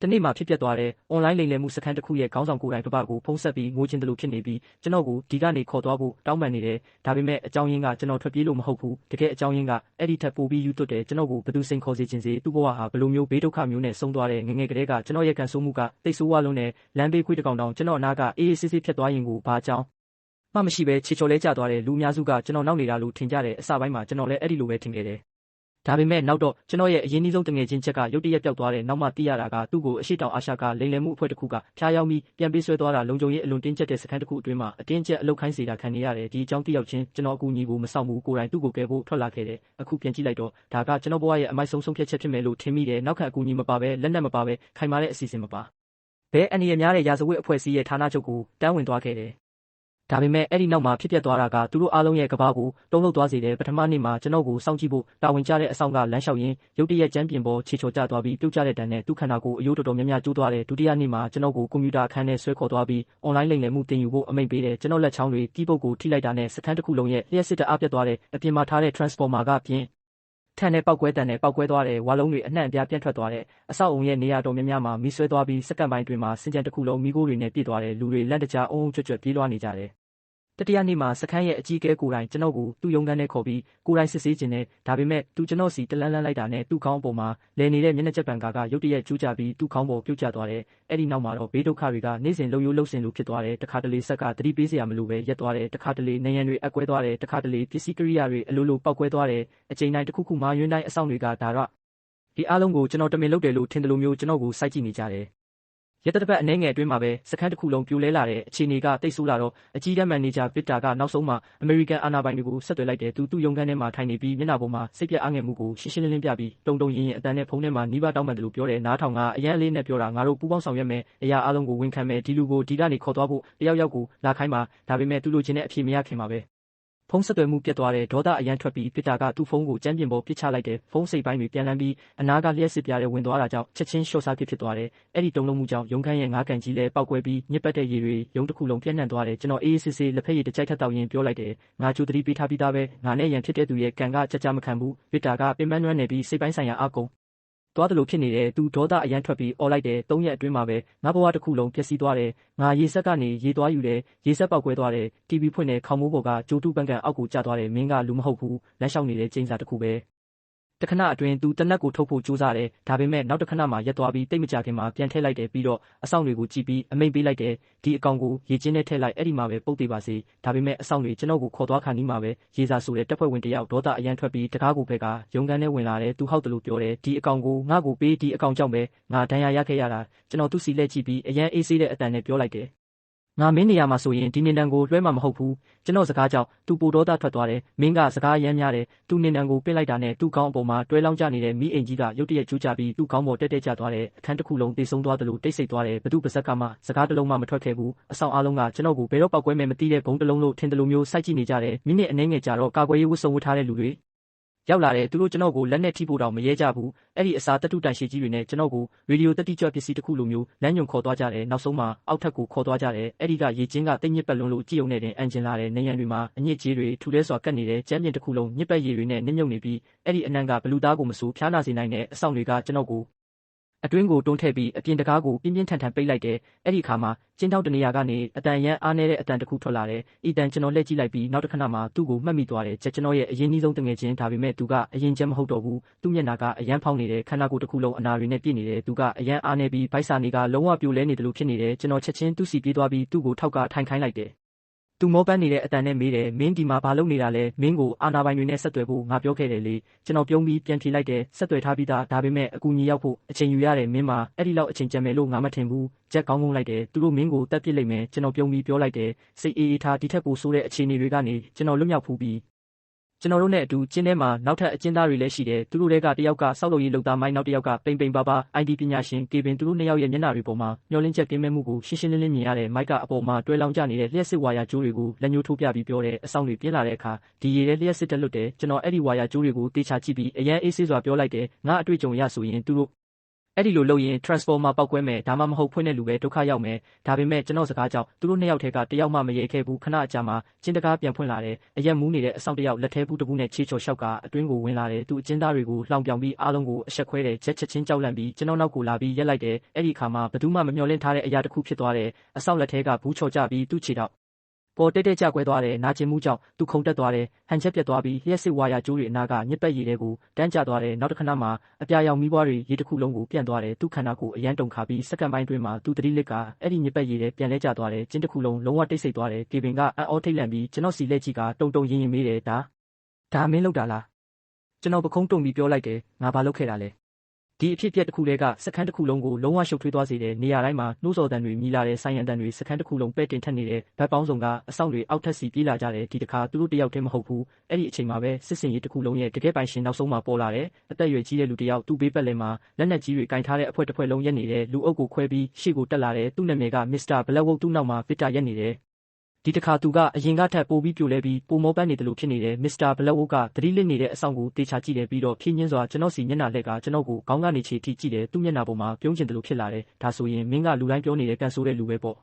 တနေ့မှာဖြစ်ပျက်သွားတဲ့အွန်လိုင်းလိမ်လည်မှုစခန်းတစ်ခုရဲ့ခေါင်းဆောင်ကိုယ်တိုင်ပပကိုဖုံးဆက်ပြီးငိုချင်တယ်လို့ဖြစ်နေပြီးကျွန်တော်ကိုဒီကနေခေါ်သွားဖို့တောင်းပန်နေတယ်ဒါပေမဲ့အကြောင်းရင်းကကျွန်တော်ထွက်ပြေးလို့မဟုတ်ဘူးတကယ်အကြောင်းရင်းကအဲ့ဒီထက်ပိုပြီးယူသွတ်တယ်ကျွန်တော်ကိုဘယ်သူစိန်ခေါ်စေခြင်းစေသူ့ဘဝဟာဘယ်လိုမျိုးဘေးဒုက္ခမျိုးနဲ့ဆုံးသွားတဲ့ငငယ်ကလေးကကျွန်တော်ရဲ့ကန်ဆိုးမှုကတိတ်ဆိုးဝါလုံးနဲ့လမ်းဘေးခွေးတစ်ကောင်တောင်ကျွန်တော်အနာကအေးအေးဆေးဆေးဖြစ်သွားရင်ကိုဘာကြောင်းမှမရှိပဲခြေချော်လဲကျသွားတဲ့လူအများစုကကျွန်တော်နောက်နေတာလို့ထင်ကြတယ်အစပိုင်းမှာကျွန်တော်လည်းအဲ့ဒီလိုပဲထင်ခဲ့တယ်ဒါပေမဲ့နောက်တော့ကျွန်တော်ရဲ့အရင်နှီးဆုံးတငယ်ချင်းချက်ကရုတ်တရက်ပျောက်သွားတဲ့နောက်မှသိရတာကသူ့ကိုအရှိတောင်အာရှကလိမ်လည်မှုအဖွဲ့တစ်ခုကဖျားယောင်းပြီးပြန်ပေးဆွဲသွားတာလုံခြုံရေးအလွန်တင်းကျပ်တဲ့စခန်းတစ်ခုအတွင်းမှာအတင်းကျပ်အလုတ်ခိုင်းစေတာခံနေရတယ်ဒီအကြောင်းသိရောက်ချင်းကျွန်တော်အကူအညီကိုမဆောင်ဘူးကိုယ်တိုင်သူ့ကိုကယ်ဖို့ထွက်လာခဲ့တယ်အခုပြန်ကြည့်လိုက်တော့ဒါကကျွန်တော်ဘဝရဲ့အမိုက်ဆုံးဆုံးဖြတ်ချက်ဖြစ်မယ်လို့ထင်မိတယ်နောက်ခံအကူအညီမပါဘဲလက်နက်မပါဘဲခိုင်မာတဲ့အစီအစဉ်မပါဘဲအန်ဒီရများတဲ့ရာဇဝတ်အဖွဲ့အစည်းရဲ့ဌာနချုပ်ကိုတန်းဝင်သွားခဲ့တယ်ဒါပေမဲ့အဲ့ဒီနောက်မှာဖြစ်ပျက်သွားတာကသူတို့အားလုံးရဲ့ကဘာကိုတုံးလှုပ်သွားစေတယ်ပထမနေ့မှာကျွန်တော်ကိုစောင့်ကြည့်ဖို့တာဝန်ကျတဲ့အဆောင်ကလမ်းလျှောက်ရင်းရုတ်တရက်ကျမ်းပြင်ပေါ်ခြေချော်ကျသွားပြီးပြုတ်ကျတဲ့တန်နဲ့သူ့ခန္ဓာကိုယ်အယိုးတော်တော်များများကျိုးသွားတယ်ဒုတိယနေ့မှာကျွန်တော်ကိုကွန်ပျူတာအခန်းထဲဆွဲခေါ်သွားပြီးအွန်လိုင်းလိမ်လည်မှုတင်ယူဖို့အမိန့်ပေးတယ်ကျွန်တော်လက်ချောင်းတွေတီးပုတ်ကိုထိလိုက်တာနဲ့စခန်းတစ်ခုလုံးရဲ့လျှက်စစ်တအားပြတ်သွားတယ်အပြင်မှာထားတဲ့ transformer ကပြင်ထန်တဲ့ပောက်ကွဲတန်နဲ့ပောက်ကွဲသွားတယ်ဝါလုံးတွေအနှံ့အပြားပြန့်ထွက်သွားတယ်အဆောက်အုံရဲ့နေရာတော်များများမှာမီးဆွဲသွားပြီးစက္ကန့်ပိုင်းအတွင်းမှာစင်ကြံတစ်ခုလုံးမီးခိုးတွေနဲ့ပြည့်သွားတယ်လူတွေလက်တကြားအုံအုံကြွကြွပြေးလွှားနေကြတယ်တတိယနေ့မှာစခန်းရဲ့အကြီးအကဲကိုယ်တိုင်ကျွန်တော်ကိုသူ့ရုံးခန်းထဲခေါ်ပြီးကိုယ်တိုင်စစ်ဆေးခြင်းနဲ့ဒါပေမဲ့သူကျွန်တော်စီတလန်းလန်းလိုက်တာနဲ့သူ့ခေါင်းအပေါ်မှာလဲနေတဲ့မျက်နှာချက်ပံကာကရုတ်တရက်ကျူးကျပြီးသူ့ခေါင်းပေါ်ပြုတ်ကျသွားတယ်အဲ့ဒီနောက်မှာတော့ဘေးဒုက္ခတွေကနေ့စဉ်လှုပ်ရိုးလှုပ်စင်လိုဖြစ်သွားတယ်တခါတလေဆက်ကသတိပေးစရာမလိုပဲရက်သွားတယ်တခါတလေနေရန်တွေအကွဲသွားတယ်တခါတလေပစ္စည်းကိရိယာတွေအလိုလိုပောက်ကွဲသွားတယ်အချိန်တိုင်းတစ်ခုခုမှယွန်းတိုင်းအဆောင်တွေကဒါတော့ဒီအားလုံးကိုကျွန်တော်တမင်လုပ်တယ်လို့ထင်တယ်လို့မျိုးကျွန်တော်ကိုစိုက်ကြည့်နေကြတယ်ရက်တပတ်အနည်းငယ်အတွင်းမှာပဲစခန်းတစ်ခုလုံးပြိုလဲလာတဲ့အခြေအနေကတိတ်ဆိုးလာတော့အကြီးတန်းမန်နေဂျာဗစ်တာကနောက်ဆုံးမှာအမေရိကန်အာဏာပိုင်တွေကိုဆက်သွယ်လိုက်တယ်သူ့ရုံးခန်းထဲမှာထိုင်နေပြီးမျက်နှာပေါ်မှာစိတ်ပြအားငယ်မှုကိုရှင်းရှင်းလင်းလင်းပြပြီးတုံတုံရင်ရင်အတန်နဲ့ဖုန်းထဲမှာနှီးပါတောင်းပန်တယ်လို့ပြောတယ်နားထောင်ကအရန်အလေးနဲ့ပြောတာငါတို့ပူးပေါင်းဆောင်ရွက်မယ်အရာအားလုံးကိုဝန်ခံမယ်ဒီလူကိုဒီကနေခေါ်သွားဖို့တယောက်ယောက်ကိုလာခိုင်းပါဒါပေမဲ့သူ့လိုချင်တဲ့အဖြေမရခင်မှာပဲဖုန်းဆက်သွယ်မှုပြတ်သွားတဲ့ဒေါသအရန်ထွက်ပြီးပစ်တာကသူ့ဖုန်းကိုကျမ်းပြင်ပေါ်ပစ်ချလိုက်တယ်ဖုန်းစိတ်ပိုင်းတွေပြန်လန်းပြီးအနာကလျှက်စစ်ပြားတဲ့ဝင်သွားတာကြောင့်ချက်ချင်းရှော့စားဖြစ်သွားတယ်အဲ့ဒီတုံလုံးမှုကြောင့်ရုံခန်းရဲ့ငါးကန်ကြီးလဲပောက်ကွဲပြီးညစ်ပတ်တဲ့ရေတွေရုံတစ်ခုလုံးပြန့်နှံ့သွားတယ်ကျွန်တော်အေးအေးဆေးဆေးလက်ဖက်ရည်တစ်ကြိုက်ထပ်တောက်ရင်ပြောလိုက်တယ်ငါကြိုသတိပေးထားပြီးသားပဲငါနဲ့ရန်ဖြစ်တဲ့သူရဲ့ကံကကြကြမခံဘူးပစ်တာကပင်ပန်းနွမ်းနေပြီးစိတ်ပိုင်းဆိုင်ရာအကုံသွားတယ်လို့ဖြစ်နေတယ်သူဒေါသအရန်ထွက်ပြီးអော်လိုက်တယ်၃ရက်အတွင်းမှာပဲငါဘဝတစ်ခုလုံးပျက်စီးသွားတယ်ငါရေဆက်ကနေရေသွားယူတယ်ရေဆက်ပေါက်ကွဲသွားတယ် TV ဖွင့်တယ်ခေါင်းမိုးပေါ်ကကြိုးတူးပန်းကန်အောက်ကိုကျသွားတယ်မင်းကလူမဟုတ်ဘူးလမ်းလျှောက်နေတဲ့ကျင်းစာတစ်ခုပဲတခဏအတွင်းသူတနက်ကိုထုတ်ဖို့ကြိုးစားတယ်ဒါပေမဲ့နောက်တစ်ခဏမှရက်သွားပြီးတိတ်မကြခင်မှာပြန်ထည့်လိုက်တယ်ပြီးတော့အဆောင်တွေကိုကြည့်ပြီးအမိန့်ပေးလိုက်တယ်ဒီအကောင်ကိုရေကျင်းနဲ့ထည့်လိုက်အဲ့ဒီမှာပဲပုတ်သေးပါစေဒါပေမဲ့အဆောင်တွေကျွန်တော်ကိုခေါ်သွားခါနီးမှာပဲရေစာဆိုတဲ့တပ်ဖွဲ့ဝင်တယောက်ဒေါသအရန်ထွက်ပြီးတကားကိုဘက်ကရုံခန်းထဲဝင်လာတယ်သူဟောက်တယ်လို့ပြောတယ်ဒီအကောင်ကိုငါ့ကိုပေးဒီအကောင်ကြောင့်ပဲငါဒဏ်ရာရခဲ့ရတာကျွန်တော်သူ့စီလက်ကြည့်ပြီးအရန်အေးဆေးတဲ့အတန်နဲ့ပြောလိုက်တယ်ငါမင်းနေရာမှာဆိုရင်ဒီနေတန်ကိုလွှဲမှာမဟုတ်ဘူးကျွန်တော်စကားကြောင့်သူပိုဒေါသထွက်သွားတယ်မင်းကစကားရမ်းများတယ်သူနေတန်ကိုပင့်လိုက်တာနဲ့သူ့ခေါင်းအပေါ်မှာတွဲလောင်းကျနေတဲ့မိအိမ်ကြီးကရုတ်တရက်ကျူးကျပြီးသူ့ခေါင်းပေါ်တက်တက်ကျသွားတယ်အခန်းတစ်ခုလုံးတိတ်ဆုံးသွားတယ်လို့တိတ်ဆိတ်သွားတယ်ဘသူပါဇက်ကမှစကားတစ်လုံးမှမထွက်ခဲ့ဘူးအဆောင်အားလုံးကကျွန်တော်ကိုဘယ်တော့ပောက်ကွဲမယ်မသိတဲ့ဘုံတစ်လုံးလို့ထင်တယ်လို့မျိုးစိုက်ကြည့်နေကြတယ်မိနစ်အနည်းငယ်ကြာတော့ကာကွယ်ရေးဝတ်စုံဝတ်ထားတဲ့လူတွေရောက်လာတယ်သူတို့ကျွန်တော်ကိုလက်နဲ့ထိဖို့တောင်မရဲကြဘူးအဲ့ဒီအစာတတုတန်ရှည်ကြီးတွေနဲ့ကျွန်တော်ကိုရေဒီယိုတက်တိကျွတ်ပစ္စည်းတစ်ခုလိုမျိုးလမ်းညွန်ခေါ်သွားကြတယ်နောက်ဆုံးမှာအောက်ထပ်ကိုခေါ်သွားကြတယ်အဲ့ဒီကရေကျင်းကတိတ်ညစ်ပတ်လွန်းလို့ကြည့်ုံနဲ့တင်အန်ဂျင်လာတယ်နေရန်တွေမှာအညစ်ကြေးတွေထူထဲစွာကတ်နေတယ်ကျမ်းပြင်တစ်ခုလုံးညစ်ပတ်ရေတွေနဲ့နစ်မြုပ်နေပြီးအဲ့ဒီအနံ့ကဘလူသားကိုမဆိုးဖျားနာစေနိုင်တဲ့အဆောင်တွေကကျွန်တော်ကိုအတွင်းကိုတွန်းထည့်ပြီးအပြင်တကားကိုပြင်းပြင်းထန်ထန်ပိတ်လိုက်တယ်အဲ့ဒီခါမှာကျင်းတောက်တနေရာကနေအတန်ရန်အားနေတဲ့အတန်တစ်ခုထွက်လာတယ်ဤတန်ကျွန်တော်လက်ကြည့်လိုက်ပြီးနောက်တစ်ခဏမှသူ့ကိုမှတ်မိသွားတယ်ကျွန်တော်ရဲ့အရင်နှီးဆုံးတငယ်ချင်းဒါပေမဲ့သူကအရင်ချက်မဟုတ်တော့ဘူးသူ့မျက်နှာကအရန်ဖောင်းနေတယ်ခန္ဓာကိုယ်တစ်ခုလုံးအနာတွေနဲ့ပြည့်နေတယ်သူကအရန်အားနေပြီးဗိုက်စာနေကလုံးဝပြိုလဲနေတယ်လို့ဖြစ်နေတယ်ကျွန်တော်ချက်ချင်းသူ့စီပြေးသွားပြီးသူ့ကိုထောက်ကထိုင်ခိုင်းလိုက်တယ်သူမောပန်းနေတဲ့အတန်နဲ့မေးတယ်မင်းဒီမှာဘာလုပ်နေတာလဲမင်းကိုအာနာပိုင်တွေနဲ့ဆက်သွယ်ဖို့ငါပြောခဲ့တယ်လေကျွန်တော်ပြုံးပြီးပြန်ဖြေလိုက်တယ်ဆက်သွယ်ထားပြီးသားဒါပေမဲ့အကူအညီရောက်ဖို့အချိန်ယူရတယ်မင်းမအဲ့ဒီလောက်အချိန်ကျန်မယ်လို့ငါမထင်ဘူးဂျက်ကောင်းကုန်းလိုက်တယ်သူတို့မင်းကိုတက်ပစ်လိုက်မယ်ကျွန်တော်ပြုံးပြီးပြောလိုက်တယ်စိတ်အေးအေးထားဒီထက်ပိုဆိုးတဲ့အခြေအနေတွေကနေကျွန်တော်လွတ်မြောက်ဖူးပြီးကျွန်တော်တို့နဲ့အတူကျင်းထဲမှာနောက်ထပ်အကျဉ်းသားတွေလည်းရှိတယ်သူတို့တွေကတယောက်ကစောက်လုပ်ရေးလုပ်သားမိုင်းနောက်တယောက်ကပိန်ပိန်ပါပါ IT ပညာရှင်ကေဗင်သူတို့နှစ်ယောက်ရဲ့မျက်နှာတွေပေါ်မှာမျောလင်းချက်ကင်းမဲ့မှုကိုရှင်းရှင်းလင်းလင်းမြင်ရတယ်မိုက်ကအပေါ်မှာတွဲလောင်းကျနေတဲ့လျှက်စစ်ဝါယာကြိုးတွေကိုလက်ညှိုးထိုးပြပြီးပြောတယ်အဆောင်တွေပြင်းလာတဲ့အခါဒီရေရဲ့လျှက်စစ်တက်လွတ်တယ်ကျွန်တော်အဲ့ဒီဝါယာကြိုးတွေကိုတေချာကြည့်ပြီးအရန်အေးဆေးစွာပြောလိုက်တယ်ငါအတွေ့အကြုံရဆိုရင်သူတို့ အဲ့ဒီလိုလုပ်ရင် transformer ပောက်ကွဲမယ်ဒါမှမဟုတ်ဖွင့်တဲ့လူပဲဒုက္ခရောက်မယ်ဒါပေမဲ့ကျွန်တော်စကားကြောင့်သူတို့နှစ်ယောက်ထဲကတယောက်မှမရဲခဲ့ဘူးခဏအကြာမှာကျင်းတကားပြန်ဖွင့်လာတယ်အရက်မူးနေတဲ့အဆောင်တယောက်လက်ထဲဘူးတဘူးနဲ့ချေချော်လျှောက်ကအတွင်းကိုဝင်လာတယ်သူအကျဉ်းသားတွေကိုလှောင်ပြောင်ပြီးအားလုံးကိုအဆက်ခွဲတယ်ချက်ချင်းကြောက်လန့်ပြီးကျွန်တော်နောက်ကိုလာပြီးရက်လိုက်တယ်အဲ့ဒီအခါမှာဘယ်သူမှမမျှော်လင့်ထားတဲ့အရာတစ်ခုဖြစ်သွားတယ်အဆောင်လက်ထဲကဘူးချော်ကြပြီးသူ့ခြေထောက်ပေါ်တဲကျကွဲသွားတယ်နာကျင်မှုကြောင့်သူခုန်တက်သွားတယ်ဟန်ချက်ပြတ်သွားပြီးလျှက်စစ်ဝါယာကျိုးတွေအနာကညစ်ပတ်ရည်တွေကိုတန်းကျသွားတယ်နောက်တစ်ခဏမှာအပြာရောင်မီးပွားတွေရေတစ်ခုလုံးကိုပြန့်သွားတယ်သူ့ခန္ဓာကိုယ်အရန်တုန်ခါပြီးစက္ကန့်ပိုင်းတွင်းမှာသူသတိလစ်ကအဲ့ဒီညစ်ပတ်ရည်တွေပြန်လဲကျသွားတယ်ကျင်းတစ်ခုလုံးလုံးဝတိတ်ဆိတ်သွားတယ်ကေဗင်ကအံ့ဩထိတ်လန့်ပြီးကျွန်တော်စီလက်ကြီးကတုံရင်မေးတယ်ဒါမင်းလုပ်တာလားကျွန်တော်ပခုံးတုံပြီးပြောလိုက်တယ်ငါဘာလုပ်ခဲ့တာလဲဒီအဖြစ်အပျက်တစ်ခုလေးကစခန်းတစ်ခုလုံးကိုလုံးဝရှုပ်ထွေးသွားစေတယ်နေရာတိုင်းမှာနှိုးဆော်တန်တွေမြည်လာတဲ့ဆိုင်ရန်တန်တွေစခန်းတစ်ခုလုံးပဲ့တင်ထက်နေတဲ့ဗတ်ပေါင်းစုံကအဆောင်တွေအောက်ထပ်စီပြေးလာကြတယ်ဒီတစ်ခါသူတို့တယောက်တည်းမဟုတ်ဘူးအဲ့ဒီအချိန်မှာပဲစစ်စင်ရေးတစ်ခုလုံးရဲ့တကယ်ပိုင်ရှင်နောက်ဆုံးမှာပေါ်လာတယ်အသက်အရွယ်ကြီးတဲ့လူတစ်ယောက်သူ့ဘေးပတ်လည်မှာလက်နက်ကြီးတွေကင်ထားတဲ့အဖွဲတစ်ဖွဲလုံးရက်နေတဲ့လူအုပ်ကိုခွဲပြီးရှေ့ကိုတက်လာတယ်သူ့နာမည်ကမစ္စတာဘလက်ဝုတ်သူ့နောက်မှာဗစ်တာရက်နေတယ်ဒီတစ်ခါသူကအရင်ကထပ်ပိုပြီးပြိုလဲပြီးပိုမောပန်းနေတယ်လို့ဖြစ်နေတယ်မစ္စတာဘလက်ဝုတ်ကသတိလစ်နေတဲ့အဆောင်ကိုတေချာကြည့်တယ်ပြီးတော့ဖြင်းညင်းစွာကျွန်တော်စီမျက်နှာလှည့်ကကျွန်တော်ကိုခေါင်းကနေခြေထိကြည့်တယ်သူ့မျက်နှာပေါ်မှာပြုံးကျင်တယ်လို့ဖြစ်လာတယ်ဒါဆိုရင်မင်းကလူတိုင်းပြောနေတဲ့ကန်ဆိုးတဲ့လူပဲပေါ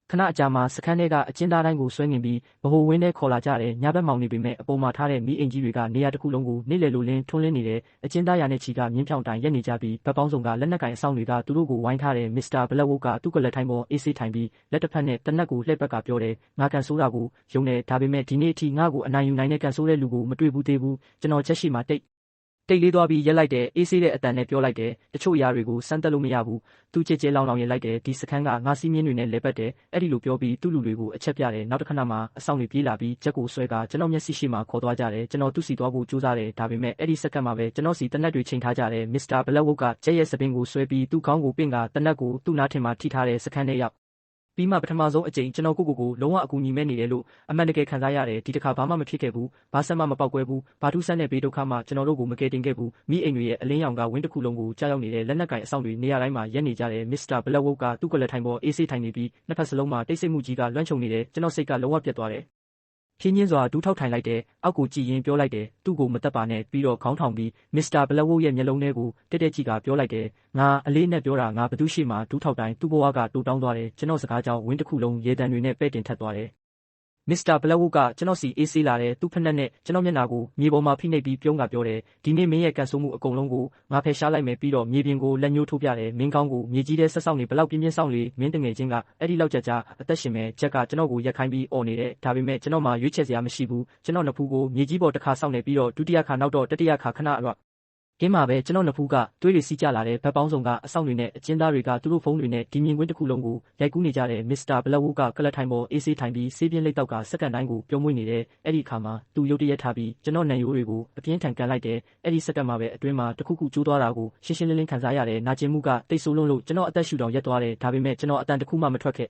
့ခဏအကြာမှာစခန်းထဲကအကျဉ်းသားတိုင်းကိုဆွဲငင်ပြီးဗဟိုဝင်းထဲခေါ်လာကြတယ်ညဘက်မောင်နေပေမဲ့အပေါ်မှာထားတဲ့မီးအင်ကြီးတွေကနေရာတစ်ခုလုံးကိုနေလေလိုလင်းထွန်းလင်းနေတယ်အကျဉ်းသားရာနဲ့ချီကမြင်းဖြောင်တိုင်ရက်နေကြပြီးဗတ်ပေါင်းစုံကလက်နက်ကင်အဆောင်တွေကသူတို့ကိုဝိုင်းထားတယ်မစ္စတာဘလက်ဝုတ်ကသူ့ကလက်ထိုင်ပေါ်အေးဆေးထိုင်ပြီးလက်တစ်ဖက်နဲ့တနက်ကိုလှည့်ဘက်ကပြောတယ်ငါကန်ဆိုးတာကိုယုံတယ်ဒါပေမဲ့ဒီနေ့အထိငါ့ကိုအနိုင်ယူနိုင်တဲ့ကန်ဆိုးတဲ့လူကိုမတွေ့ဘူးသေးဘူးကျွန်တော်ချက်ရှိမှတိတ်လေးသွားပြီးရက်လိုက်တယ်အေးဆေးတဲ့အတန်နဲ့ပြောလိုက်တယ်တချို့အရာတွေကိုစမ်းသက်လို့မရဘူးသူကြဲကြဲလောင်ရက်လိုက်တယ်ဒီစခန်းကငါစီးမြင်းတွေနဲ့လဲပတ်တယ်အဲ့ဒီလိုပြောပြီးသူ့လူတွေကိုအချက်ပြတယ်နောက်တစ်ခဏမှအဆောင်တွေပြေးလာပြီးချက်ကိုဆွဲကကျွန်တော်မျက်စိရှိမှခေါ်သွားကြတယ်ကျွန်တော်သူ့စီသွားဖို့ကြိုးစားတယ်ဒါပေမဲ့အဲ့ဒီစက္ကန့်မှာပဲကျွန်တော်စီတနက်တွေချိန်ထားကြတယ်မစ္စတာဘလက်ဝုတ်ကချက်ရဲ့စပင်ကိုဆွဲပြီးသူ့ခေါင်းကိုပင့်ကတနက်ကိုသူ့နားထင်မှထိထားတဲ့စခန်းထဲရောက်ပြီးမှပထမဆုံးအကြိမ်ကျွန်တော်ကိုလုံးဝအကူအညီမဲ့နေတယ်လို့အမှန်တကယ်ခံစားရတယ်ဒီတစ်ခါဘာမှမဖြစ်ခဲ့ဘူးဘာဆက်မှမပေါက်ကွဲဘူးဘာထူးဆန်းတဲ့ဘေးဒုက္ခမှကျွန်တော်တို့ကိုမကယ်တင်ခဲ့ဘူးမိအိမ်တွေရဲ့အလင်းရောင်ကဝင်းတစ်ခုလုံးကိုကြားရောက်နေတဲ့လက်နက်ကင်အဆောင်တွေနေရာတိုင်းမှာရက်နေကြတယ်မစ္စတာဘလက်ဝုတ်ကသူ့ကလက်ထိုင်ပေါ်အေးဆေးထိုင်နေပြီးနှစ်ဖက်စလုံးမှာတိတ်ဆိတ်မှုကြီးကလွှမ်းခြုံနေတယ်ကျွန်တော်စိတ်ကလုံးဝပြတ်သွားတယ်ဖြင်းညင်းစွာဒူးထောက်ထိုင်လိုက်တယ်အောက်ကိုကြည့်ရင်ပြောလိုက်တယ်သူ့ကိုမတက်ပါနဲ့ပြီးတော့ခေါင်းထောင်ပြီးမစ္စတာဘလက်ဝုတ်ရဲ့မျက်လုံးထဲကိုတက်ကြည့်ကပြောလိုက်တယ်ငါအလေးနဲ့ပြောတာငါဘသူရှိမှဒူးထောက်တိုင်းသူ့ဘဝကတိုးတောင်းသွားတယ်ကျွန်တော်စကားကြောင့်ဝင်းတစ်ခုလုံးရေတံတွေနဲ့ပဲ့တင်ထက်သွားတယ်မစ္စတာဘလက်ဝုတ်ကကျွန်တော်စီအေးဆေးလာတယ်သူ့ဖက်နဲ့ကျွန်တော်မျက်နှာကိုမြေပေါ်မှာဖိနှိပ်ပြီးပြုံးကပြောတယ်ဒီနေ့မင်းရဲ့ကန်ဆိုးမှုအကုန်လုံးကိုငါဖယ်ရှားလိုက်မယ်ပြီးတော့မြေပြင်ကိုလက်ညှိုးထိုးပြတယ်မင်းကောင်းကိုမြေကြီးထဲဆက်ဆောင်နေဘလောက်ပြင်းပြင်းဆောင်လေမင်းတငယ်ချင်းကအဲ့ဒီလောက်ကြအသက်ရှင်မဲ့ချက်ကကျွန်တော်ကိုရက်ခိုင်းပြီးអော်နေတယ်ဒါပေမဲ့ကျွန်တော်မှရွေးချယ်စရာမရှိဘူးကျွန်တော်နှစ်ဖူးကိုမြေကြီးပေါ်တစ်ခါဆောင်နေပြီးတော့ဒုတိယခါနောက်တော့တတိယခါခဏကင်းမှာပဲကျွန်တော်နှစ်ဖူးကသွေးတွေစီးကြလာတဲ့ဗတ်ပေါင်းစုံကအဆောင်တွေနဲ့အကျဉ်းသားတွေကသူတို့ဖုန်းတွေနဲ့ဒီမြင်ကွင်းတစ်ခုလုံးကိုရိုက်ကူးနေကြတယ်မစ္စတာဘလက်ဝုတ်ကကလတ်ထိုင်ပေါ်အေးဆေးထိုင်ပြီးဆေးပြင်းလိပ်တောက်ကစက္ကန့်တိုင်းကိုပြုံးမွေးနေတယ်အဲ့ဒီအခါမှာသူရုတ်တရက်ထားပြီးကျွန်တော်နံရိုးတွေကိုအပြင်းထန်ကန်လိုက်တယ်အဲ့ဒီစက္ကန့်မှာပဲအတွင်းမှာတစ်ခုခုကျိုးသွားတာကိုရှင်းရှင်းလင်းလင်းခံစားရတယ်နာကျင်မှုကတိတ်ဆိုးလုံးလို့ကျွန်တော်အသက်ရှူတောင်ရက်သွားတယ်ဒါပေမဲ့ကျွန်တော်အတန်တစ်ခုမှမထွက်ခဲ့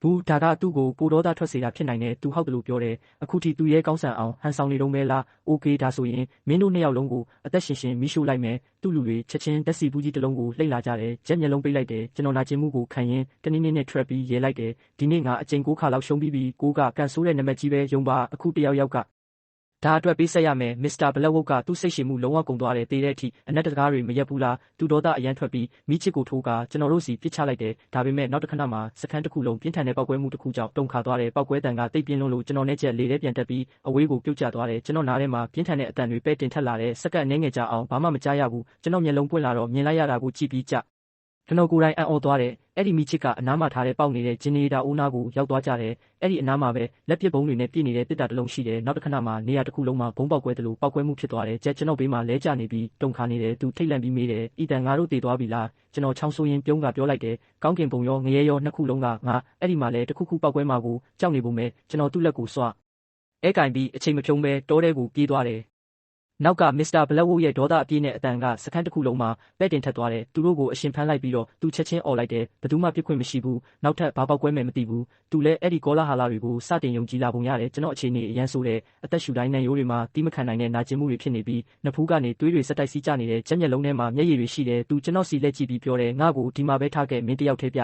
ဘူးဒါကသူ့ကိုပိုဒေါသထွက်စေတာဖြစ်နိုင်တယ်သူဟုတ်တယ်လို့ပြောတယ်အခုထိသူရဲ့ကောင်းဆန်အောင်ဟန်ဆောင်နေတော့မဲလားโอเคဒါဆိုရင်မင်းတို့နှစ်ယောက်လုံးကိုအသက်ရှင်မိရှို့လိုက်မယ်သူ့လူတွေချက်ချင်းတက်စီဘူးကြီးတစ်လုံးကိုလှိတ်လာကြတယ်ဂျက်မျက်လုံးပိတ်လိုက်တယ်ကျွန်တော်နာကျင်မှုကိုခံရင်တနည်းနည်းနဲ့ trap ပြီးရဲလိုက်တယ်ဒီနေ့ငါအချိန်6ခါလောက်ရှုံးပြီးကိုကကန်ဆိုးတဲ့နံပါတ်ကြီးပဲယုံပါအခုတယောက်ကဒါအတွက်ပေးဆက်ရမယ်မစ္စတာဘလက်ဝုတ်ကသူ့စိတ်ရှိမှုလုံးဝကုန်သွားတယ်တေးတဲ့အထိအနက်တကားတွေမရက်ဘူးလားသူဒေါသအရန်ထွက်ပြီးမိချစ်ကိုထိုးကကျွန်တော်တို့စီပစ်ချလိုက်တယ်ဒါပေမဲ့နောက်တစ်ခဏမှစခန်းတစ်ခုလုံးပြင်းထန်တဲ့ပောက်ကွဲမှုတစ်ခုကြောင့်တုန်ခါသွားတယ်ပောက်ကွဲတန်ကတိတ်ပြင်းလုံးလို့ကျွန်တော်နဲ့ချက်လေထဲပြန်တက်ပြီးအဝေးကိုပြုတ်ကျသွားတယ်ကျွန်တော်နားထဲမှာပြင်းထန်တဲ့အတန်တွေပဲတင်ထက်လာတယ်စက္ကန့်အနည်းငယ်ကြာအောင်ဘာမှမကြားရဘူးကျွန်တော်မျက်လုံးပွင့်လာတော့မြင်လိုက်ရတာကိုကြည့်ပြီးကျွန်တော်ကိုယ်တိုင်အံ့ဩသွားတယ်အဲ့ဒီမိချစ်ကအနားမှာထားတဲ့ပေါက်နေတဲ့ဂျင်နေတာအိုးနာကိုရောက်သွားကြတယ်အဲ့ဒီအနားမှာပဲလက်ပစ်ဘုံတွေနဲ့ပြည့်နေတဲ့တစ်တာတစ်လုံးရှိတယ်နောက်တစ်ခဏမှာနေရာတစ်ခုလုံးမှာဘုံပေါက်ကွဲတယ်လို့ပေါက်ကွဲမှုဖြစ်သွားတယ်ကျကျွန်တော်ဘေးမှာလဲကျနေပြီးတုန်ခါနေတယ်သူထိတ်လန့်ပြီးမေးတယ်ဤတန်ငါတို့တည်သွားပြီလားကျွန်တော်ချောင်းဆိုးရင်ပြုံးကပြောလိုက်တယ်ကောင်းကင်ဘုံရောငရဲရောနှစ်ခုလုံးကငါအဲ့ဒီမှာလဲတစ်ခုခုပေါက်ကွဲမှာကိုကြောက်နေပုံပဲကျွန်တော်သူ့လက်ကိုစွအဲကင်ပြီးအချိန်မဖြုံးပဲတောထဲကိုပြေးသွားတယ်နောက်ကမစ္စတာဘလက်ဝုတ်ရဲ့ဒေါသအပြည့်နဲ့အတန်ကစခန်းတစ်ခုလုံးမှာပဲ့တင်ထက်သွားတယ်သူတို့ကိုအရှင်ဖမ်းလိုက်ပြီးတော့သူချက်ချင်းអော်လိုက်တယ်ဘယ်သူမှပြစ်ခွင့်မရှိဘူးနောက်ထပ်ဘာပေါက်ကွဲမယ်မသိဘူးသူလည်းအဲ့ဒီကောလာဟာလာတွေကိုစတင်ယုံကြည်လာပုံရတယ်ကျွန်တော်အခြေအနေအရန်ဆိုးတယ်အသက်ရှူတိုင်းနဲ့ရိုးတွေမှာတီးမခံနိုင်တဲ့နာကျင်မှုတွေဖြစ်နေပြီးနှဖူးကနေသွေးတွေစက်တိုက်စီးကျနေတဲ့ချက်မျက်လုံးထဲမှာမျက်ရည်တွေရှိတယ်သူကျွန်တော်စီလက်ကြည့်ပြီးပြောတယ်ငါ့ကိုဒီမှာပဲထားခဲ့မင်းတယောက်တည်းပြ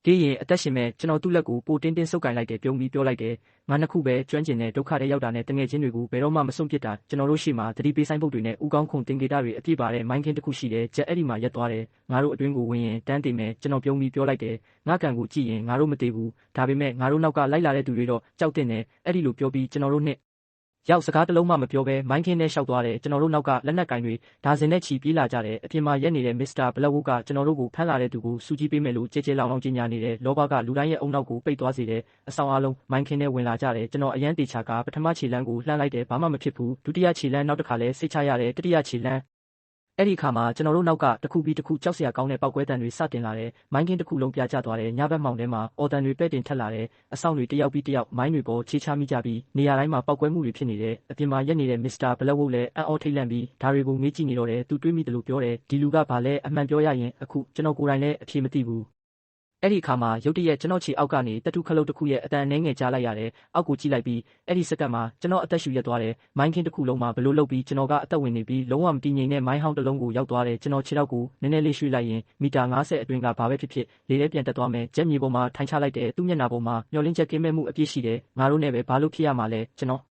တေးရင်အသက်ရှင်မဲ့ကျွန်တော်သူ့လက်ကိုပိုတင်းတင်းဆုပ်ကင်လိုက်တယ်ပြုံးပြီးပြောလိုက်တယ်ငါနှစ်ခုပဲကျွမ်းကျင်တဲ့ဒုက္ခတွေရောက်တာနဲ့တငယ်ချင်းတွေကိုဘယ်တော့မှမစွန့်ပစ်တာကျွန်တော်တို့ရှိမှသတိပေးဆိုင်ပုတ်တွေနဲ့ဥကောင်းခုံတင်ကေတာတွေအပြည့်ပါတဲ့မိုင်းခင်းတစ်ခုရှိတယ်ဂျက်အဲ့ဒီမှာရက်သွားတယ်ငါတို့အတွင်းကိုဝင်ရင်တန်းတင်မယ်ကျွန်တော်ပြုံးပြီးပြောလိုက်တယ်ငါကန်ကိုကြည့်ရင်ငါတို့မသေးဘူးဒါပေမဲ့ငါတို့နောက်ကလိုက်လာတဲ့သူတွေတော့ကြောက်တင်တယ်အဲ့ဒီလိုပြောပြီးကျွန်တော်တို့နှစ်ရောက်စကားတစ်လုံးမှမပြောဘဲမိုင်းခင်းနဲ့ရှောက်သွားတယ်ကျွန်တော်တို့နောက်ကလက်နက်ကင်တွေဒါဇင်နဲ့ချီပြေးလာကြတယ်အပြင်မှာရက်နေတဲ့မစ္စတာဘလက်ဝုတ်ကကျွန်တော်တို့ကိုဖမ်းလာတဲ့သူကိုစူကြီးပေးမယ်လို့ကြဲကြဲလောင်လောင်ကြီးညာနေတယ်လောဘကလူတိုင်းရဲ့အုံနောက်ကိုပိတ်သွားစေတယ်အဆောင်အားလုံးမိုင်းခင်းနဲ့ဝင်လာကြတယ်ကျွန်တော်အရန်တေချာကပထမခြေလမ်းကိုလှမ်းလိုက်တယ်ဘာမှမဖြစ်ဘူးဒုတိယခြေလမ်းနောက်တစ်ခါလဲစိတ်ချရတယ်တတိယခြေလမ်းအဲ့ဒီခါမှာကျွန်တော်တို့နောက်ကတစ်ခုပြီးတစ်ခုကြောက်စရာကောင်းတဲ့ပောက်ကွဲတန်တွေစတင်လာတယ်။မိုင်းကင်းတစ်ခုလုံးပြကျသွားတယ်။ညဘက်မှောင်ထဲမှာအော်တန်တွေပဲ့တင်ထက်လာတယ်။အဆောင်တွေတယောက်ပြီးတယောက်မိုင်းတွေပေါ်ချေချမိကြပြီးနေရာတိုင်းမှာပောက်ကွဲမှုတွေဖြစ်နေတယ်။အပြင်မှာရက်နေတဲ့မစ္စတာဘလက်ဝုတ်လည်းအံ့ဩထိတ်လန့်ပြီးဒါတွေကိုမေးကြည့်နေတော့တယ်။သူတွေးမိတယ်လို့ပြောတယ်။ဒီလူကဘာလဲအမှန်ပြောရရင်အခုကျွန်တော်ကိုယ်တိုင်လည်းအဖြေမသိဘူး။အဲ့ဒီအခါမှာရုတ်တရက်ကျွန်တော်ခြေအောက်ကနေတတူခလုတ်တစ်ခုရဲ့အတန်အနှဲငယ်ကြားလိုက်ရတယ်။အောက်ကိုကြည့်လိုက်ပြီးအဲ့ဒီစက္ကန့်မှာကျွန်တော်အသက်ရှူရက်သွားတယ်။မိုင်းခင်းတစ်ခုလုံးမှာဘလို့လုတ်ပြီးကျွန်တော်ကအသက်ဝင်နေပြီးလုံးဝမတည်ငြိမ်တဲ့မိုင်းဟောင်းတစ်လုံးကိုရောက်သွားတယ်။ကျွန်တော်ခြေထောက်ကိုနည်းနည်းလေးရွှေ့လိုက်ရင်မီတာ90အတွင်းကဘာပဲဖြစ်ဖြစ်လေထဲပြန်တက်သွားမယ်။ဂျက်မြေပေါ်မှာထိုင်ချလိုက်တယ်။သူ့မျက်နှာပေါ်မှာမျောလင်းချက်ကင်းမဲ့မှုအပြည့်ရှိတယ်။ငါတို့နဲ့ပဲဘာလို့ဖြစ်ရမှာလဲကျွန်တော်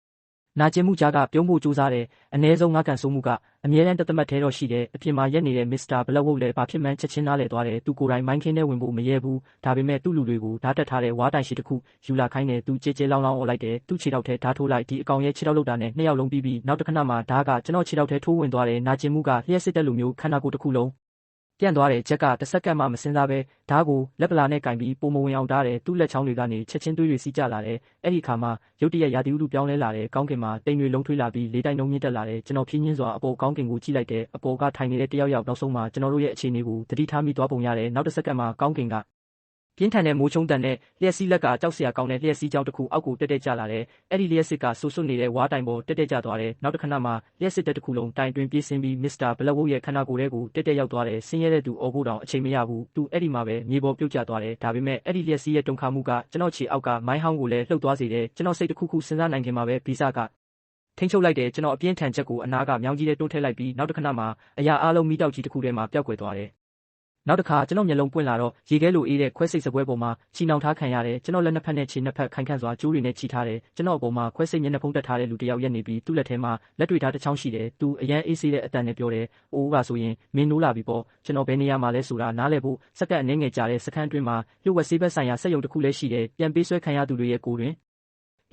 နာကျင်မှုကြားကပြုံးဖို့ကြိုးစားတယ်အ ਨੇ ဆုံးငါကန်ဆိုးမှုကအမြဲတမ်းတသက်ထဲတော့ရှိတယ်အပြင်မှာရက်နေတဲ့မစ္စတာဘလက်ဝုတ်လည်းဘာဖြစ်မှန်းချက်ချင်းနားလည်သွားတယ်သူကိုယ်တိုင်မိုင်းခင်းထဲဝင်ဖို့မရဲဘူးဒါပေမဲ့သူ့လူတွေကိုဓာတ်တက်ထားတဲ့ဝါတိုင်ရှိတစ်ခုယူလာခိုင်းတယ်သူကြဲကြဲလောင်းလောင်းអော်လိုက်တယ်သူ့ခြေထောက်ထဲဓာတ်ထိုးလိုက်ဒီအကောင်ရဲ့ခြေထောက်လောက်တာနဲ့နှစ်ယောက်လုံးပြီးနောက်တစ်ခဏမှာဓာတ်ကကျွန်တော်ခြေထောက်ထဲထိုးဝင်သွားတယ်နာကျင်မှုကလျှက်စစ်တဲ့လူမျိုးခန္ဓာကိုယ်တစ်ခုလုံးပြန်သွားတယ်ဂျက်ကတစ်စက္ကန့်မှမစင်းစားပဲဓာတ်ကိုလက်ပလာနဲ့ကင်ပြီးပုံမဝင်အောင်တားတယ်သူ့လက်ချောင်းတွေကနေချက်ချင်းသွေးတွေစီးကျလာတယ်အဲ့ဒီခါမှာရုတ်တရက်ရာသီဥတုပြောင်းလဲလာတယ်ကောင်းကင်မှာတိမ်တွေလုံးထွေးလာပြီးလေတိုက်နှုံးမြင့်တက်လာတယ်ကျွန်တော်ဖြင်းချင်းစွာအပေါ်ကောင်းကင်ကိုကြည့်လိုက်တယ်အပေါ်ကထိုင်နေတဲ့တယောက်နောက်ဆုံးမှာကျွန်တော်တို့ရဲ့အခြေအနေကိုသတိထားမိသွားပုံရတယ်နောက်တစ်စက္ကန့်မှာကောင်းကင်ကပြင်းထန်တဲ့မိုးချုံတန်နဲ့လျှက်စီးလက်ကကြောက်စရာကောင်းတဲ့လျှက်စီးကြောင်းတစ်ခုအောက်ကိုတက်ကျလာတယ်။အဲ့ဒီလျှက်စစ်ကဆူဆွတ်နေတဲ့ဝါတိုင်ပေါ်တက်ကျသွားတယ်။နောက်တစ်ခဏမှာလျှက်စစ်တက်တစ်ခုလုံးတိုင်တွင်ပြေးဆင်းပြီးမစ္စတာဘလက်ဝုတ်ရဲ့ခန္ဓာကိုယ်ထဲကိုတက်ရောက်သွားတယ်။ဆင်းရဲတဲ့သူအော်ဖို့တောင်အချိန်မရဘူး။သူအဲ့ဒီမှာပဲမြေပေါ်ပြုတ်ကျသွားတယ်။ဒါပေမဲ့အဲ့ဒီလျှက်စီးရဲ့တုန်ခါမှုကကျွန်တော်ခြေအောက်ကမိုင်းဟောင်းကိုလည်းလှုပ်သွားစေတယ်။ကျွန်တော်စိတ်တစ်ခုခုစဉ်းစားနိုင်ခင်မှာပဲဗီဇကထိန်းချုပ်လိုက်တယ်ကျွန်တော်အပြင်းထန်ချက်ကိုအနာကမြောင်းကြီးထဲတွန်းထည့်လိုက်ပြီးနောက်တစ်ခဏမှာအရာအလုံးမိတောက်ကြီးတစ်ခုထဲမှာပျောက်ကွယ်သွားတယ်နောက်တစ်ခါကျွန်တော်မျက်လုံးပွင့်လာတော့ရေခဲလိုအေးတဲ့ခွဲစိတ်စပွဲပေါ်မှာချီနှောင်ထားခံရတယ်ကျွန်တော်လက်နှစ်ဖက်နဲ့ခြေနှစ်ဖက်ခိုင်ခန့်စွာကျိုးတွေနဲ့ချီထားတယ်ကျွန်တော်အပေါ်မှာခွဲစိတ်မျက်နှာဖုံးတက်ထားတဲ့လူတစ်ယောက်ရက်နေပြီးသူ့လက်ထဲမှာလက်တွေထားတစ်ချောင်းရှိတယ်သူအရန်အေးဆေးတဲ့အတန်နဲ့ပြောတယ်အိုးကဆိုရင်မင်းနိုးလာပြီပေါ့ကျွန်တော်ဘယ်နေရာမှာလဲဆိုတာနားလည်ဖို့စက္ကန့်အနည်းငယ်ကြာတဲ့စခန်းအတွင်းမှာလျှို့ဝှက်ဆေးဘက်ဆိုင်ရာစက်ရုံတစ်ခုလည်းရှိတယ်ပြန်ပေးဆွဲခံရသူတွေရဲ့ကိုယ်တွင်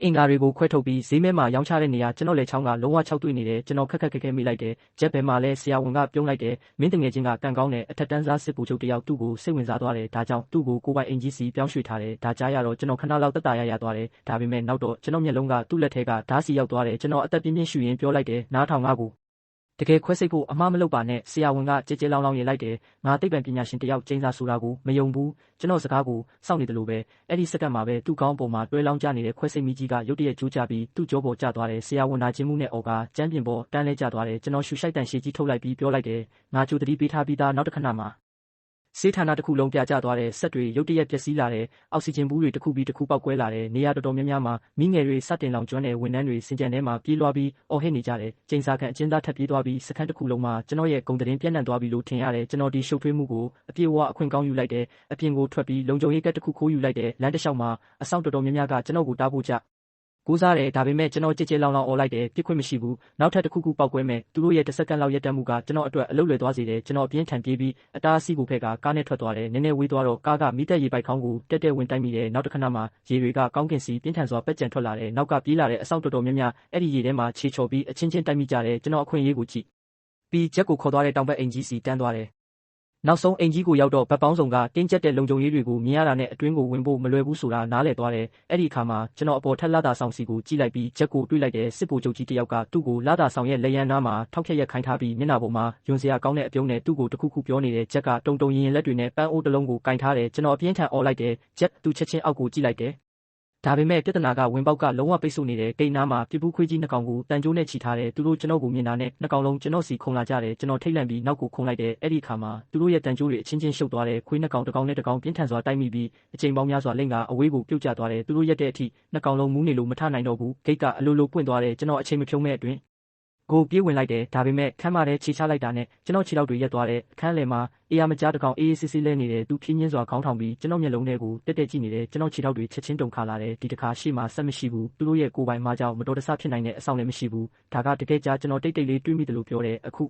အင်္ဂါတွေကိုခွဲထုတ်ပြီးဈေးမဲမှာရောင်းချတဲ့နေရာကျွန်တော်လက်ချောင်းကလုံးဝခြောက်တွေ့နေတယ်ကျွန်တော်ခက်ခဲမိလိုက်တယ်ဂျက်ဘဲမှာလဲဆရာဝန်ကပြုံးလိုက်တယ်မင်းတငယ်ချင်းကကန်ကောင်းတဲ့အထက်တန်းစားစစ်ဗိုလ်ချုပ်တယောက်သူ့ကိုစိတ်ဝင်စားသွားတယ်ဒါကြောင့်သူ့ကိုကိုပိုင်အင်ကြီးစီပြောင်းရွှေ့ထားတယ်ဒါကြားရတော့ကျွန်တော်ခဏလောက်တက်တာရသွားတယ်ဒါပေမဲ့နောက်တော့ကျွန်တော်မျက်လုံးကသူ့လက်ထဲကဓာတ်စီရောက်သွားတယ်ကျွန်တော်အသက်ပြင်းပြင်းရှူရင်းပြောလိုက်တယ်နားထောင်ငါကိုတကယ်ခွဲစိတ်ဖို့အမှားမလုပ်ပါနဲ့ဆရာဝန်ကကြဲကြဲလောင်းလောင်းရင်လိုက်တယ်ငါသိပ္ပံပညာရှင်တယောက်ကျင်းစာဆိုတာကိုမယုံဘူးကျွန်တော်စကားကိုစောင့်နေတယ်လို့ပဲအဲ့ဒီစက္ကန့်မှာပဲသူ့ကောင်းပေါ်မှာတွဲလောင်းကျနေတဲ့ခွဲစိတ်မီကြီးကရုတ်တရက်ကျိုးကျပြီးသူ့ကြောပေါ်ကျသွားတယ်ဆရာဝန်နာကျင်မှုနဲ့အော်ကကျန်းပြင်ပေါ်တန်းလဲကျသွားတယ်ကျွန်တော်ရှူရှိုက်တန်ရှည်ကြီးထုတ်လိုက်ပြီးပြောလိုက်တယ်ငါကြိုတတိပေးထားပြီးသားနောက်တစ်ခဏမှာဆေးဌာနတစ်ခုလုံးပြကျသွားတဲ့ဆက်တွေရုတ်တရက်ပျက်စီးလာတဲ့အောက်ဆီဂျင်ဘူးတွေတစ်ခုပြီးတစ်ခုပောက်ကွဲလာတဲ့နေရာတော်တော်များများမှာမိငယ်တွေစတင်လောင်ကျွမ်းတဲ့ဝန်ထမ်းတွေစင်ကြံထဲမှာပြေးလွှားပြီးအော်ဟစ်နေကြတယ်ကျင်းစာကန်အကျဉ်းသားထပ်ပြေးသွားပြီးစခန်းတစ်ခုလုံးမှာကျွန်တော်ရဲ့ဂုံသတင်းပြန့်နှံ့သွားပြီလို့ထင်ရတယ်ကျွန်တော်ဒီရှုပ်ထွေးမှုကိုအပြေအဝအခွင့်ကောင်းယူလိုက်တယ်အပြင်ကိုထွက်ပြီးလုံခြုံရေးကတ်တစ်ခုခိုးယူလိုက်တယ်လမ်းတစ်လျှောက်မှာအဆောင်တော်တော်များများကကျွန်တော်ကိုတားဖို့ကြကိုးစားတယ်ဒါပေမဲ့ကျွန်တော်ကြဲကြဲလောင်းလောင်းអော်လိုက်တယ်ပြစ်ခွင့်မရှိဘူးနောက်ထပ်တစ်ခုခုပောက်ကွဲမဲ့သူတို့ရဲ့တစ်စက္ကန့်လောက်ရက်တက်မှုကကျွန်တော်အတွက်အလုပ်လွယ်သွားစေတယ်ကျွန်တော်အပြင်းထန်ပြေးပြီးအတားအဆီးကိုဖက်ကကားနဲ့ထွက်သွားတယ်နည်းနည်းဝေးသွားတော့ကားကမိသက်ရေပိုက်ခေါင်းကိုတက်တက်ဝင်တိုက်မိတယ်နောက်တစ်ခဏမှာရေတွေကကောင်းကင်စီပြင်းထန်စွာပက်ကြံထွက်လာတယ်နောက်ကပြေးလာတဲ့အဆောင်တော်တော်များများအဲ့ဒီရေထဲမှာခြေချော်ပြီးအချင်းချင်းတိုက်မိကြတယ်ကျွန်တော်အခွင့်အရေးကိုကြည့်ပြီးဂျက်ကိုခေါ်သွားတဲ့တောင်ဘက်အိမ်ကြီးစီတန်းသွားတယ်နောက်ဆုံးအိမ်ကြီးကိုရောက်တော့ဗတ်ပေါင်းစုံကတင်းကျပ်တဲ့လုံခြုံရေးတွေကိုမြင်ရတာနဲ့အတွင်းကိုဝင်ဖို့မလွယ်ဘူးဆိုတာနားလည်သွားတယ်။အဲ့ဒီအခါမှာကျွန်တော်အပေါ်ထက်လာတာဆောင်စီကိုကြည့်လိုက်ပြီးဂျက်ကိုတွေးလိုက်တဲ့စစ်ဗိုလ်ချုပ်ကြီးတယောက်ကသူ့ကိုလာတာဆောင်ရဲ့လက်ရန်နားမှာထောက်ဖြက်ရက်ခိုင်းထားပြီးမျက်နှာပေါ်မှာယွန်စရာကောင်းတဲ့အပြုံးနဲ့သူ့ကိုတခုခုပြောနေတဲ့ဂျက်ကတုံတုံရင်လက်တွေနဲ့ပန်းအိုးတစ်လုံးကိုကင်ထားတယ်ကျွန်တော်အပြင်းထန်អော်လိုက်တယ်ဂျက်သူချက်ချင်းအောက်ကိုကြည့်လိုက်တယ်ဒါပေမဲ့ပြဿနာကဝင်ပေါက်ကလုံးဝပိတ်ဆို့နေတဲ့ဂိတ်နားမှာပြပူးခွေးကြီးနှစ်ကောင်ကိုတန်ကြိုးနဲ့ချီထားတယ်သူတို့ကျွန်တော်ကိုမြင်တာနဲ့နှစ်ကောင်လုံးကျွန်တော်စီခုန်လာကြတယ်ကျွန်တော်ထိတ်လန့်ပြီးနောက်ကိုခုန်လိုက်တယ်အဲ့ဒီအခါမှာသူတို့ရဲ့တန်ကြိုးတွေအချင်းချင်းရှုပ်သွားတယ်ခွေးနှစ်ကောင်တစ်ကောင်နဲ့တစ်ကောင်ပြင်းထန်စွာတိုက်မိပြီးအချိန်ပေါင်းများစွာလိမ့်ကအဝေးကိုပြုတ်ကျသွားတယ်သူတို့ရက်တဲ့အထိနှစ်ကောင်လုံးမူးနေလို့မထနိုင်တော့ဘူးဂိတ်ကအလိုလိုပွင့်သွားတယ်ကျွန်တော်အချိန်မဖြုံးမဲ့အတွင်း ကိုပြေးဝင်လိုက်တယ်ဒါပေမဲ့ခန်းမထဲခြေချလိုက်တာနဲ့ကျွန်တော်ခြေထောက်တွေရက်သွားတယ်အခန်းလယ်မှာအေးရမကြားတကောင်အေးဆေးဆေးလဲနေတယ်သူဖြင်းချင်းစွာခေါင်းထောင်ပြီးကျွန်တော်မျက်လုံးထဲကိုတက်တက်ကြည့်နေတယ်ကျွန်တော်ခြေထောက်တွေချက်ချင်းတုန်ခါလာတယ်ဒီတစ်ခါရှေ့မှာဆက်မရှိဘူးသူတို့ရဲ့ကိုယ်ပိုင်မှာကြောင့်မတော်တဆဖြစ်နိုင်တဲ့အဆောင်လည်းမရှိဘူးဒါကတကယ်ကြာကျွန်တော်တိတ်တိတ်လေးတွေးမိတယ်လို့ပြောတယ်အခု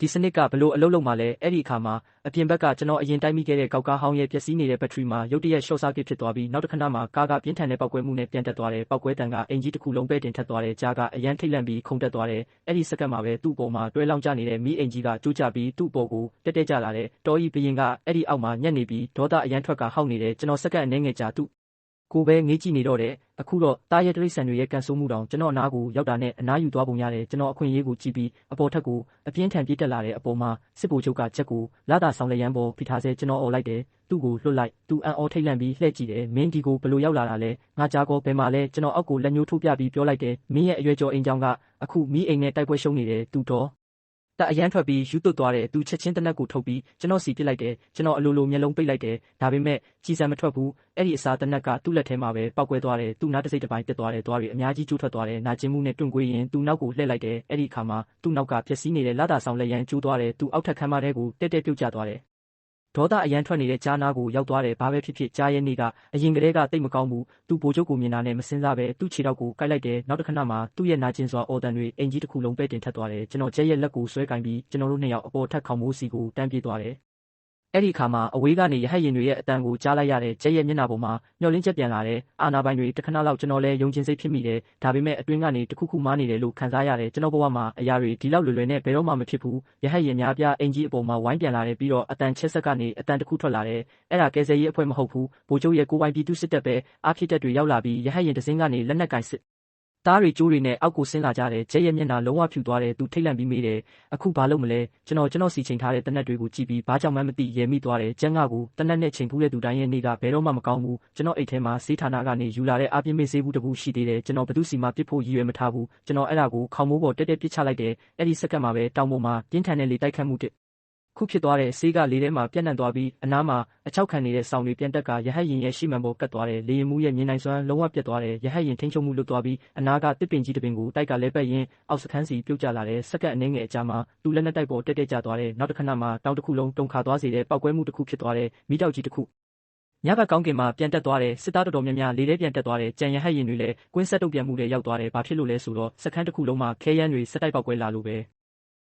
ဒီစနစ်ကဘလို့အလုပ်လုပ်မှလဲအဲ့ဒီအခါမှာအပြင်ဘက်ကကျွန်တော်အရင်တိုက်မိခဲ့တဲ့ကောက်ကားဟောင်းရဲ့ပျက်စီးနေတဲ့ဘက်ထရီမှာရုတ်တရက် short circuit ဖြစ်သွားပြီးနောက်တစ်ခဏမှာကားကပြင်းထန်တဲ့ပောက်ကွဲမှုနဲ့ပြန်တက်သွားတယ်ပောက်ကွဲတံကအင်ဂျီတစ်ခုလုံးပဲတင်ထက်သွားတယ်ကြားကအရန်ထိတ်လန့်ပြီးခုန်တက်သွားတယ်အဲ့ဒီစက္ကန့်မှာပဲသူ့ပေါ်မှာတွဲလောင်းကျနေတဲ့မီးအင်ဂျီကကျိုးကျပြီးသူ့ပေါ်ကိုတက်တက်ကျလာတယ်တော်ဤဘရင်ကအဲ့ဒီအောက်မှာညက်နေပြီးဒေါသအရန်ထွက်ကဟောက်နေတယ်ကျွန်တော်စက္ကန့်အနည်းငယ်ကြာသူ့ကိုပဲငေးကြည့်နေတော့တယ်အခုတော့တားရဲတရိษံတွေရဲ့ကန်ဆိုးမှုတောင်ကျွန်တော်အနားကိုရောက်တာနဲ့အနားယူသွားပုံရတယ်ကျွန်တော်အခွင့်အရေးကိုကြည့်ပြီးအပေါ်ထက်ကိုအပြင်းထန်ပြေးတက်လာတဲ့အပေါ်မှာစစ်ဗိုလ်ချုပ်ကချက်ကိုလာတာဆောင်လက်ရန်ပေါ်ဖိထားဆဲကျွန်တော်អော်လိုက်တယ်သူ့ကိုလွတ်လိုက်သူအန်အော်ထိတ်လန့်ပြီးလှည့်ကြည့်တယ်မင်းဒီကိုဘလို့ရောက်လာတာလဲငါကြားကောဘယ်မှာလဲကျွန်တော်အောက်ကိုလက်ညှိုးထိုးပြပြီးပြောလိုက်တယ်မင်းရဲ့အရွယ်ကျော်အိမ်ကြောင်ကအခုမီးအိမ်နဲ့တိုက်ပွဲရှုံးနေတယ်သူတော့တအရန်ထွက်ပြီးယူသွတ်သွားတယ်သူချက်ချင်းတနက်ကိုထုတ်ပြီးကျွန်တော်စီပစ်လိုက်တယ်ကျွန်တော်အလိုလိုမျက်လုံးပိတ်လိုက်တယ်ဒါပေမဲ့ကြည်စံမထွက်ဘူးအဲ့ဒီအစားတနက်ကသူ့လက်ထဲမှာပဲပောက်ကွဲသွားတယ်သူ့နားတစ်စိတ်တစ်ပိုင်းပြတ်သွားတယ်သွားတွေအများကြီးကျိုးထွက်သွားတယ်နာကျင်မှုနဲ့တွန့်ကွေးရင်သူ့နောက်ကိုလှည့်လိုက်တယ်အဲ့ဒီအခါမှာသူ့နောက်ကပျက်စီးနေတဲ့လာတာဆောင်လက်ရန်ကျိုးသွားတယ်သူအောက်ထက်ခမ်းမထဲကိုတက်တက်ပြုတ်ကျသွားတယ်ဒေါသအရန်ထွက်နေတဲ့ကြားနာကိုရောက်သွားတယ်ဘာပဲဖြစ်ဖြစ်ကြားရဲ့နေ့ကအရင်ကတည်းကတိတ်မကောင်းဘူးသူ့ဘိုးချုပ်ကိုမြင်တာနဲ့မစင်စားပဲသူ့ခြေထောက်ကိုကိုက်လိုက်တယ်နောက်တစ်ခဏမှာသူ့ရဲ့နာကျင်စွာအော်တန်တွေအင်ကြီးတစ်ခုလုံးပဲတင်ထက်သွားတယ်ကျွန်တော်ကျဲရဲ့လက်ကိုဆွဲကင်ပြီးကျွန်တော်တို့နှစ်ယောက်အပေါ်ထက်ခေါင်မိုးစီကိုတန်းပြေးသွားတယ်အဲ့ဒီအခါမှာအဝေးကနေရဟတ်ရင်တွေရဲ့အတန်ကိုကြားလိုက်ရတယ်ကျဲရဲ့မျက်နှာပေါ်မှာမျောလင်းချက်ပြန်လာတယ်အာနာပိုင်တွေတခဏလောက်ကျွန်တော်လည်းယုံကျင်စိတ်ဖြစ်မိတယ်ဒါပေမဲ့အတွင်းကနေတခုခုမားနေတယ်လို့ခံစားရတယ်ကျွန်တော်ဘဝမှာအရာတွေဒီလောက်လွယ်လွယ်နဲ့ဘယ်တော့မှမဖြစ်ဘူးရဟတ်ရင်များပြအင်ကြီးအပေါ်မှာဝိုင်းပြန်လာတယ်ပြီးတော့အတန်ချက်ဆက်ကနေအတန်တစ်ခုထွက်လာတယ်အဲ့ဒါကယ်ဆယ်ရေးအဖွဲ့မဟုတ်ဘူးဗိုလ်ချုပ်ရဲ့ကိုပိုင်ပြည်သူစစ်တပ်ပဲအားဖြစ်တဲ့တွေရောက်လာပြီးရဟတ်ရင်တစ်စင်းကနေလက်နက်ကင်စစ်သားတွေကျိုးတွေနဲ့အောက်ကိုဆင်းလာကြတယ်ကျဲရဲ့မျက်နှာလုံးဝဖြူသွားတယ်သူထိတ်လန့်ပြီးမေးတယ်အခုဘာလုပ်မလဲကျွန်တော်စီချိန်ထားတဲ့တနက်တွေကိုကြည့်ပြီးဘာကြောင့်မှမသိရဲမိသွားတယ်ကျန်းငါကိုတနက်နဲ့ချိန်ဖူးတဲ့သူတိုင်းရဲ့နေ့ကဘယ်တော့မှမကောင်းဘူးကျွန်တော်အိတ်ထဲမှာစေးဌာနကနေယူလာတဲ့အပြင်းမေးစေးဘူးတဘူးရှိသေးတယ်ကျွန်တော်ဘသူစီမှပစ်ဖို့ရည်ရွယ်မထားဘူးကျွန်တော်အဲ့ဒါကိုခေါင်းမိုးပေါ်တက်တက်ပစ်ချလိုက်တယ်အဲ့ဒီစက္ကန့်မှာပဲတောင်ပေါ်မှာပြင်းထန်တဲ့လေတိုက်ခတ်မှုတစ်ခုဖြစ်သွားတဲ့ဆေးကလေထဲမှာပြန့်နှံ့သွားပြီးအနားမှာအချောက်ခံနေတဲ့ဆောင်းတွေပြန်တက်ကရဟတ်ရင်ရဲ့ရှေ့မှန်ပေါ်ကတ်သွားတယ်လေရင်မှုရဲ့မြင်နိုင်စွမ်းလုံးဝပြတ်သွားတယ်ရဟတ်ရင်ထိန်းချုပ်မှုလွတ်သွားပြီးအနားကတစ်ပင်ကြီးတစ်ပင်ကိုတိုက်ကလဲပတ်ရင်းအောက်စခန်းစီပြုတ်ကျလာတဲ့စက္ကန့်အနည်းငယ်အကြာမှာသူ့လက်နဲ့တိုက်ပေါ်တက်တက်ကျသွားတယ်နောက်တစ်ခဏမှာတောင်တစ်ခုလုံးတုန်ခါသွားစေတဲ့ပောက်ကွဲမှုတစ်ခုဖြစ်သွားတယ်မိတောက်ကြီးတစ်ခုညဘက်ကောင်းကင်မှာပြန်တက်သွားတယ်စစ်သားတော်တော်များများလေထဲပြန်တက်သွားတယ်ကြံရဟတ်ရင်တွေလည်းကွင်းဆက်တုပ်ပြန်မှုတွေရောက်သွားတယ်ဘာဖြစ်လို့လဲဆိုတော့စခန်းတစ်ခုလုံးမှာခဲယမ်းတွေစက်တိုက်ပောက်ကွဲလာလို့ပဲ